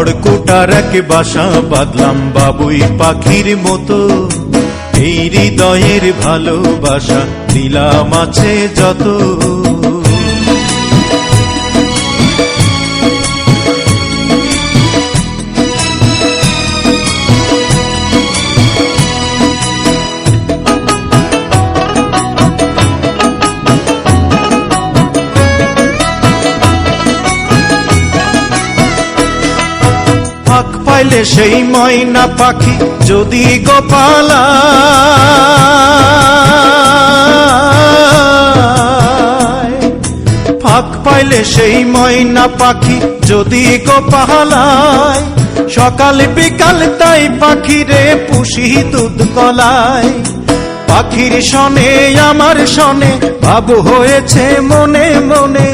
খড়কুটার এক বাসা বাঁধলাম বাবুই পাখির মতো, এই হৃদয়ের ভালোবাসা দিলাম আছে যত। ফাঁক পাইলে সেই ময়না পাখি যদি গোপালায়, ফাঁক পাইলে সেই ময়না পাখি যদি গোপালায়, সকাল বিকাল তাই পাখিরে পুষি দুধ কলায়। পাখির সনে আমার সনে ভাব হয়েছে মনে মনে,